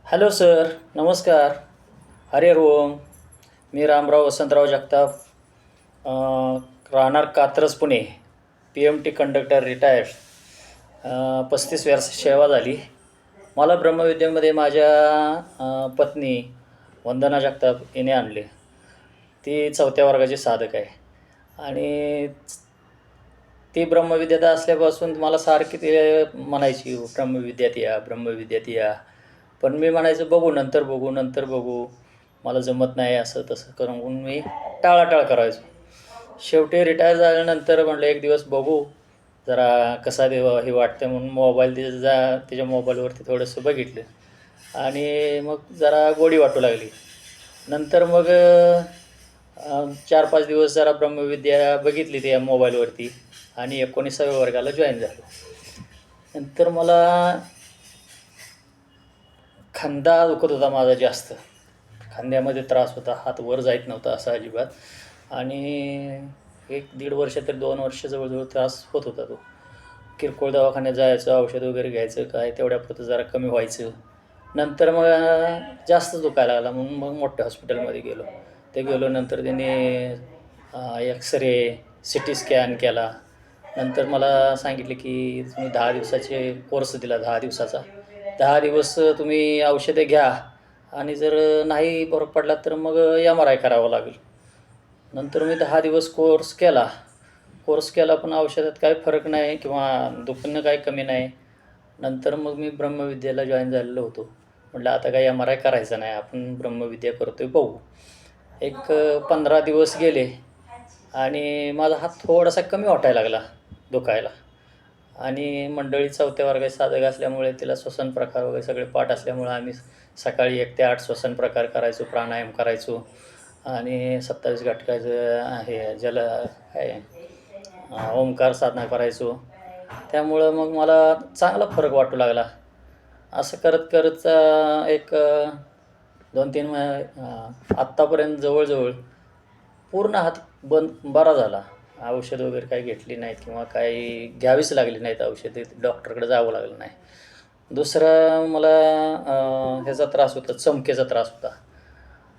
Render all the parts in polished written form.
Hello sir, नमस्कार. हरे ओम. मी रामराव वसंतराव जगताप, राहणार Katraj Pune, PMT conductor retired. 35 वर्ष सेवा झाली. मला ब्रह्मविद्येमध्ये माझ्या पत्नी वंदना जगताप हिने आणले. ती 4थ्या वर्गाची साधक आहे आणि ती ब्रह्मविद्यात असल्यापासून मला सारखी ते म्हणायची, ब्रह्मविद्यात या, ब्रह्मविद्यात या. पण मी म्हणायचं नंतर बघू, मला जमत नाही, असं तसं करून मी टाळाटाळ करायचो. शेवटी रिटायर झाल्यानंतर म्हटलं एक दिवस बघू जरा कसा हे वाटतं, म्हणून तिच्या मोबाईलवरती थोडंसं बघितलं आणि मग जरा गोडी वाटू लागली. नंतर मग 4-5 दिवस जरा ब्रह्मविद्या बघितली त्या मोबाईलवरती आणि 19व्या वर्गाला जॉईन झालो. नंतर मला खांदा दुखत होता माझा जास्त, खांद्यामध्ये त्रास होता, हात वर जात नव्हता असा अजिबात. आणि 1-1.5 वर्ष तर 2 वर्ष जवळजवळ त्रास होत होता तो. किरकोळ दवाखान्यात जायचं, औषध वगैरे घ्यायचं, काय तेवढ्यापुरतं जरा कमी व्हायचं. नंतर मग जास्त दुखायला लागला म्हणून मग मोठ्या हॉस्पिटलमध्ये गेलो. नंतर त्याने एक्सरे, CT स्कॅन केला. नंतर मला सांगितले की तुम्ही 10 दिवसाचे कोर्स दिला, 10 दिवसाचा. 10 दिवस तुम्ही औषधे घ्या आणि जर नाही फरक पडला तर मग MRI करावं लागेल. नंतर मी 10 दिवस कोर्स केला पण औषधात काही फरक नाही किंवा दुखणं काही कमी नाही. नंतर मग मी ब्रह्मविद्याला जॉईन झालेलो होतो. म्हटलं आता काही MRI करायचं नाही, आपण ब्रह्मविद्या करतोय बघू. एक 15 दिवस गेले आणि माझा हात थोडासा कमी वाटायला लागला दुखायला. आणि मंडळी 4थ्या वर्गाची साधक असल्यामुळे तिला श्वसन प्रकार वगैरे सगळे पाठ असल्यामुळे आम्ही सकाळी 1 ते 8 श्वसन प्रकार करायचो, प्राणायाम करायचो आणि 27 घटकाचं ओंकार साधना करायचो. त्यामुळं मग मला चांगला फरक वाटू लागला. असं करत करत एक 2-3 आत्तापर्यंत जवळजवळ पूर्ण हात बरा झाला. औषध वगैरे काही घेतली नाहीत किंवा काही घ्यावीच लागली नाहीत औषधे, डॉक्टरकडे जावं लागलं नाही. दुसरा मला ह्याचा त्रास होता, चमकेचा त्रास होता.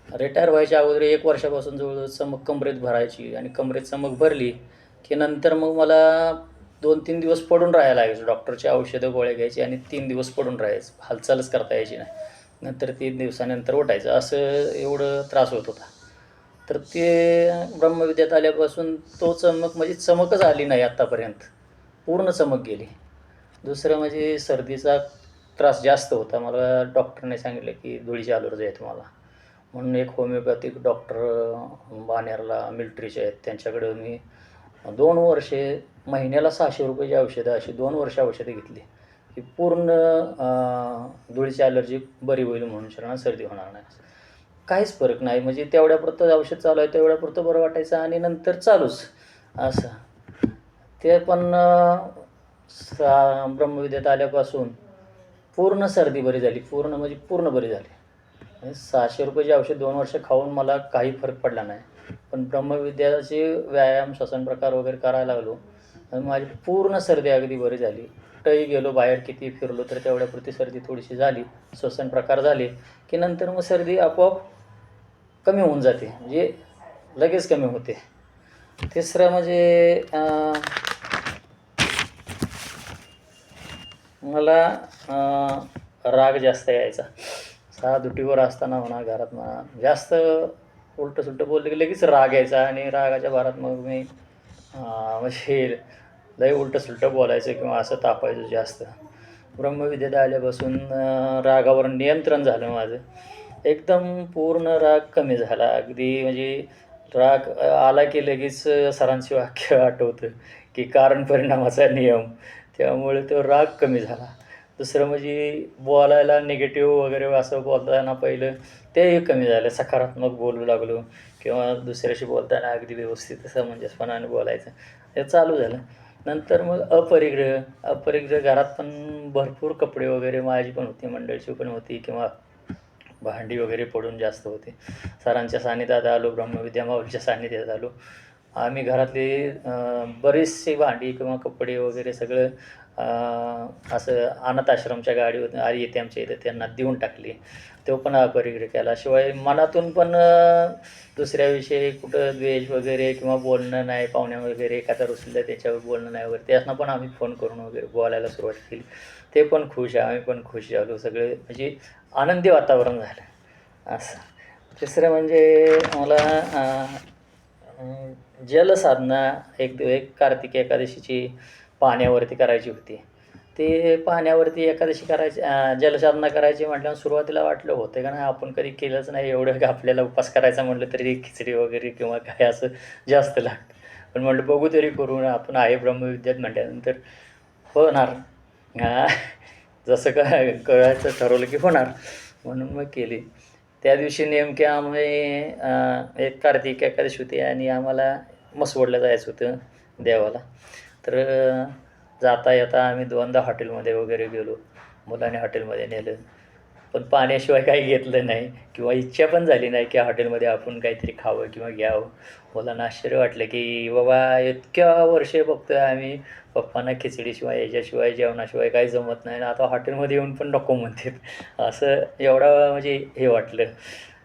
रिटायर व्हायच्या अगोदर 1 वर्षापासून जवळजवळ चमक कमरेत भरायची आणि कमरेत चमक भरली की नंतर मग मला 2-3 दिवस पडून राहायला लागायचं. डॉक्टरची औषधं गोळ्या घ्यायची आणि 3 दिवस पडून राहायचं, हालचालच करता यायची नाही. नंतर 3 दिवसानंतर उठायचं, असं एवढं त्रास होत होता. तर ते ब्रह्मविद्यात आल्यापासून तो म्हणजे चमकच आली नाही आत्तापर्यंत, पूर्ण चमक गेली. दुसरं म्हणजे सर्दीचा त्रास जास्त होता. मला डॉक्टरने सांगितलं की धुळीची ॲलर्जी आहे तुम्हाला, म्हणून एक होमिओपॅथिक डॉक्टर बाणेरला मिलिटरीचे आहेत, त्यांच्याकडं मी 2 वर्षे महिन्याला 600 रुपयाची औषधं, अशी 2 वर्ष औषधं घेतली की पूर्ण धुळीची ॲलर्जी बरी होईल म्हणून, सर्दी होणार नाही. काहीच फरक नाही, म्हणजे तेवढ्यापुरतं औषध चालू आहे, तेवढ्यापुरतं बरं वाटायचं आणि नंतर चालूच असं. ते पण ब्रह्मविद्यात आल्यापासून पूर्ण सर्दी बरी झाली, पूर्ण बरी झाली. आणि 600 रुपयाची औषध 2 वर्ष खाऊन मला काही फरक पडला नाही. पण ब्रह्मविद्याचे व्यायाम, श्वसन प्रकार वगैरे करायला लागलो आणि माझी पूर्ण सर्दी अगदी बरी झाली. कुठंही गेलो बाहेर, किती फिरलो तर तेवढ्यापुरती सर्दी थोडीशी झाली, श्वसन प्रकार झाले की नंतर मग सर्दी आपोआप कमी होऊन जाते, म्हणजे लगेच कमी होते. तिसरं म्हणजे मला राग जास्त यायचा. ड्युटीवर असताना म्हणा, घरात म्हणा, जास्त उलटं-सुलटं बोललं की लगेच राग यायचा आणि रागाच्या भरात मग मी म्हणजे लय उलटं-सुलटं बोलायचं किंवा असं तापायचं जास्त. ब्रह्मविद्यात आल्यापासून रागावर नियंत्रण झालं माझं. एकदम पूर्ण राग कमी झाला. अगदी म्हणजे राग आला की लगेच सरांचे वाक्य आठवतं की कारण परिणामाचा नियम. त्यामुळे तो राग कमी झाला. दुसरं म्हणजे बोलायला निगेटिव्ह वगैरे असं बोलताना पहिलं तेही कमी झालं. सकारात्मक बोलू लागलो किंवा दुसऱ्याशी बोलताना अगदी व्यवस्थित समंजसपणाने बोलायचं, हे चालू झालं. नंतर मग अपरिग्रह घरात पण भरपूर कपडे वगैरे माझी पण होती, मंडळीची पण होती किंवा भांडी वगैरे पडून जास्त होते. सरांच्या सान्निध्यात आलो, ब्रह्मविद्या माऊलीच्या सान्निध्यात आलो. आम्ही घरातली बरीचशी भांडी किंवा कपडे वगैरे सगळं असं अनाथ आश्रमच्या गाडीवर येते आमच्या इथं त्यांना देऊन टाकली. तो पण अपरिग्रह केला. शिवाय मनातून पण दुसऱ्याविषयी कुठं द्वेष वगैरे किंवा बोलणं नाही, पाहुण्या वगैरे एखादा रुसलं त्याच्यावर बोलणं नाही वगैरे त्यांना पण आम्ही फोन करून वगैरे बोलायला सुरुवात केली. ते पण खुश, आम्ही पण खुश झालो. सगळे म्हणजे आनंदी वातावरण झालं असं. तिसरं म्हणजे मला जलसाधना एक कार्तिकी एकादशीची पाण्यावरती करायची होती. ते पाण्यावरती एकादशी करायची जलसाधना करायची म्हटल्यावर सुरुवातीला वाटलं होतं का नाही आपण कधी केलंच नाही एवढं का आपल्याला उपवास करायचा म्हटलं तरी खिचडी वगैरे किंवा काय असं जास्त लागतं. पण म्हटलं बघू तरी करून आपण आहे ब्रह्मविद्यात म्हटल्यानंतर होणार. हां, जसं काय करायचं ठरवलं की होणार म्हणून मग केली. त्या दिवशी नेमके आम्ही एक कार्तिक एकादशी होती आणि आम्हाला म्हसवडला जायचं होतं देवाला. तर जाता येता आम्ही दोनदा हॉटेलमध्ये वगैरे गेलो. मुलाने हॉटेलमध्ये नेलं. पण पाण्याशिवाय काही घेतलं नाही किंवा इच्छा पण झाली नाही की हॉटेलमध्ये आपण काहीतरी खावं किंवा घ्यावं. मुलांना आश्चर्य वाटलं की बाबा इतक्या वर्षे बघतोय आम्ही पप्पांना खिचडीशिवाय याच्याशिवाय जेवणाशिवाय काही जमत नाही आणि आता हॉटेलमध्ये येऊन पण नको म्हणतात. असं एवढं म्हणजे हे वाटलं.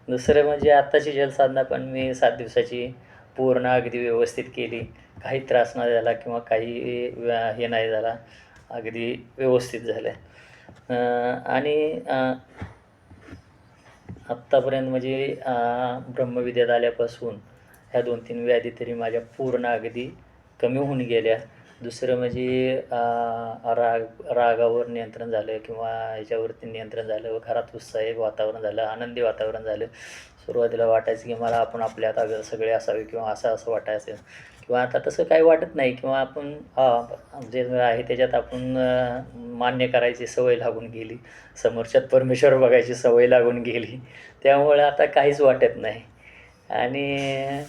दुसरं म्हणजे आत्ताची जलसाधना पण मी 7 दिवसाची पूर्ण अगदी व्यवस्थित केली. काही त्रास नाही झाला किंवा काही हे नाही झाला. अगदी व्यवस्थित झालं. आणि आत्तापर्यंत म्हणजे ब्रह्मविद्यात आल्यापासून ह्या 2-3 व्याधी तरी माझ्या पूर्ण अगदी कमी होऊन गेल्या. दुसरं म्हणजे रागावर नियंत्रण झालं किंवा ह्याच्यावरती नियंत्रण झालं व घरात उत्साही वातावरण झालं, आनंदी वातावरण झालं. सुरुवातीला वाटायचं की मला आपण आपल्यात सगळे असावे किंवा असं वाटायचं किंवा आता तसं काही वाटत नाही किंवा आपण जे आहे त्याच्यात आपण मान्य करायची सवय लागून गेली. समोरच्यात परमेश्वर बघायची सवय लागून गेली. त्यामुळे आता काहीच वाटत नाही. आणि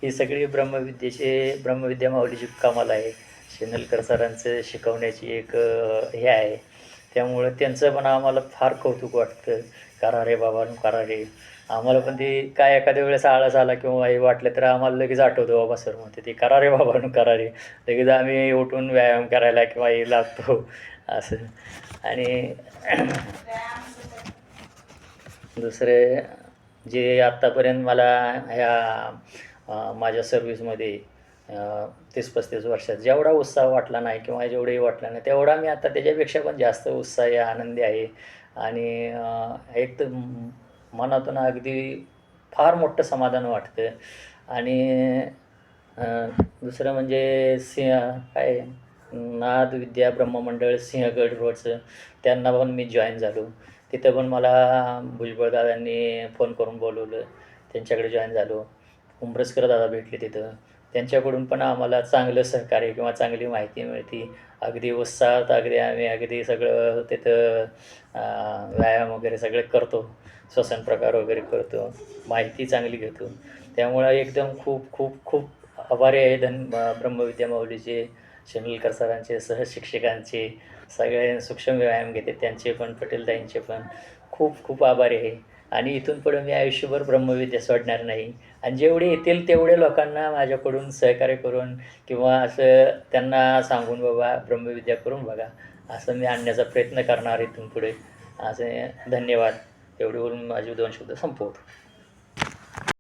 ही सगळी ब्रह्मविद्या माऊलीची कमाल आहे. शेनलकर सरांचं शिकवण्याची एक हे आहे. त्यामुळं त्यांचं पण आम्हाला फार कौतुक वाटतं. करा रे बाबांनो करा रे. आम्हाला पण ते काय एखाद्या वेळेस आळस आला किंवा हे वाटलं तर आम्हाला लगेच आठवतं बाबा सर म्हणते ते करा रे बाबांनो करा रे. लगेच आम्ही उठून व्यायाम करायला किंवा हे लागतो असं. आणि दुसरे जे आत्तापर्यंत मला ह्या माझ्या सर्व्हिसमध्ये 30-35 वर्षात जेवढा उत्साह वाटला नाही किंवा जेवढंही वाटलं नाही तेवढा मी आता त्याच्यापेक्षा पण जास्त उत्साही आनंदी आहे. आणि एक तर मनातून अगदी फार मोठं समाधान वाटतं. आणि दुसरं म्हणजे काय नादविद्या ब्रह्ममंडळ सिंहगड रोडचं त्यांना पण मी जॉईन झालो. तिथं पण मला भुजबळदादांनी फोन करून बोलवलं. त्यांच्याकडे जॉईन झालो. उंबरसकर दादा भेटले तिथं. त्यांच्याकडून पण आम्हाला चांगलं सहकार्य किंवा चांगली माहिती मिळते. अगदी उत्साहात आम्ही सगळं तिथं व्यायाम वगैरे सगळे करतो. श्वसन प्रकार वगैरे करतो. माहिती चांगली घेतो. त्यामुळं एकदम खूप खूप खूप आभारी आहे ब्रह्मविद्या माऊलीचे, शेनलकर सरांचे, सहशिक्षकांचे, सगळे सूक्ष्म व्यायाम घेते त्यांचे पण, पटेलताईंचे पण खूप खूप आभारी आहे. आणि इथून पुढं मी आयुष्यभर ब्रह्मविद्या सोडणार नाही. आणि जेवढे येतील तेवढे लोकांना माझ्याकडून सहकार्य करून किंवा असं त्यांना सांगून बाबा ब्रह्मविद्या करून बघा असं मी आणण्याचा प्रयत्न करणार इथून पुढे. असे धन्यवाद. एवढे बोलून माझे 2 शब्द संपवतो.